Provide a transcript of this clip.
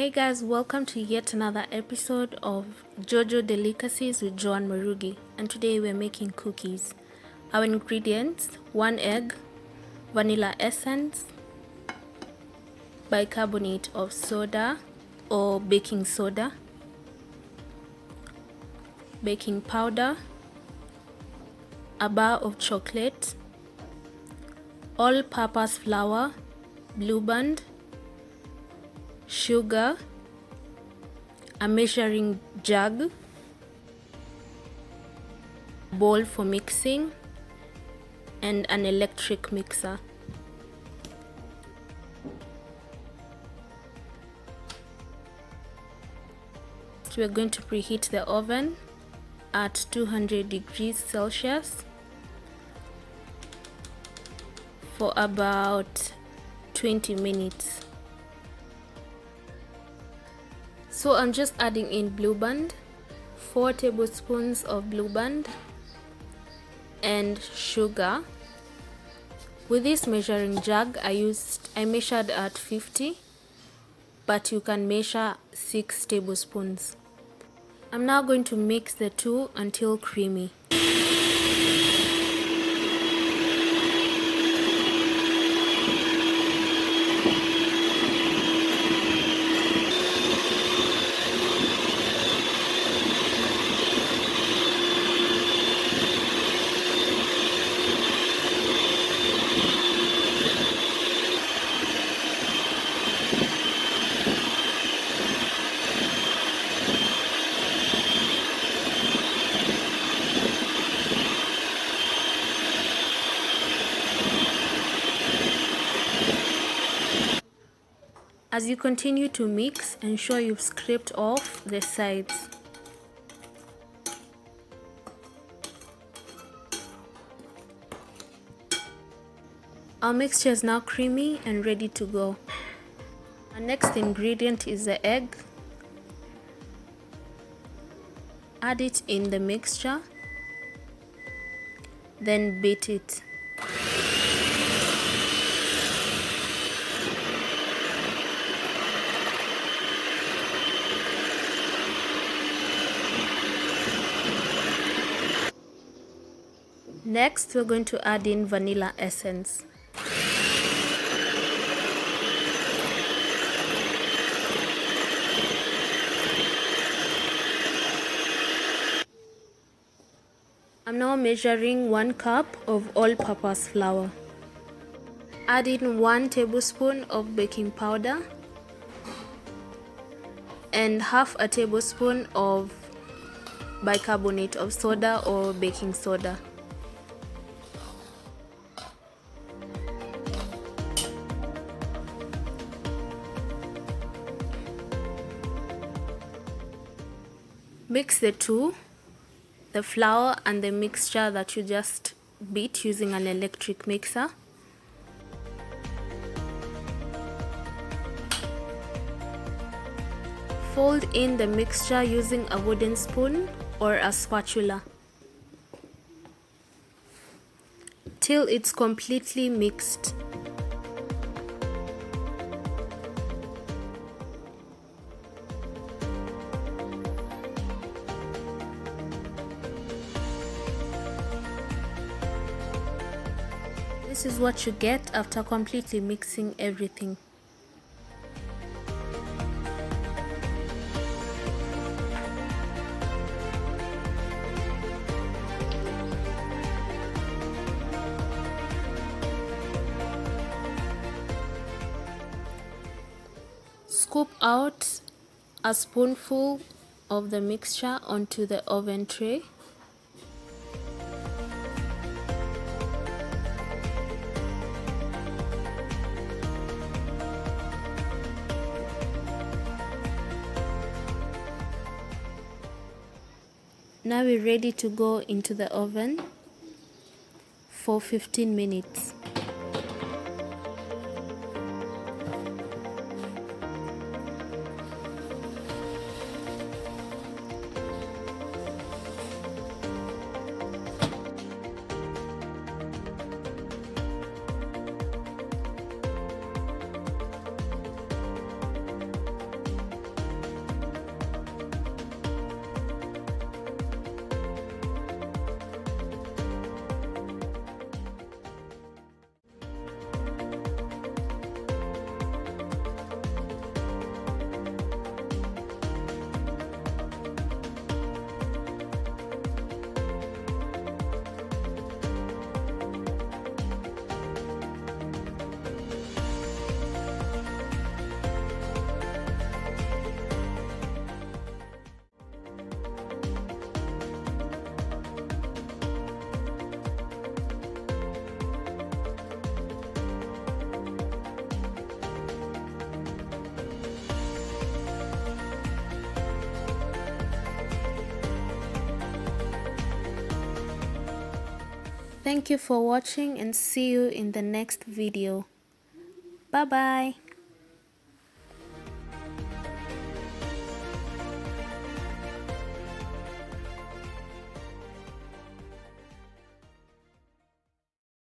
Hey guys, welcome to yet another episode of Jojo Delicacies with Joanne Murugi, and today we're making cookies. Our ingredients: 1 egg, vanilla essence, bicarbonate of soda or baking soda, baking powder, a bar of chocolate, all-purpose flour, Blueband, sugar, a measuring jug, bowl for mixing, and an electric mixer. So we're going to preheat the oven at 200 degrees Celsius for about 20 minutes. So I'm just adding in Blueband, 4 tablespoons of Blueband, and sugar. With this measuring jug, I measured at 50, but you can measure 6 tablespoons. I'm now going to mix the two until creamy. As you continue to mix, ensure you've scraped off the sides. Our mixture is now creamy and ready to go. Our next ingredient is the egg. Add it in the mixture, then beat it. Next, we're going to add in vanilla essence. I'm now measuring 1 cup of all-purpose flour. Add in 1 tablespoon of baking powder and half a tablespoon of bicarbonate of soda or baking soda. Mix the two, the flour and the mixture that you just beat using an electric mixer. Fold in the mixture using a wooden spoon or a spatula till it's completely mixed. This is what you get after completely mixing everything. Scoop out a spoonful of the mixture onto the oven tray. Now we're ready to go into the oven for 15 minutes. Thank you for watching and see you in the next video. Bye bye.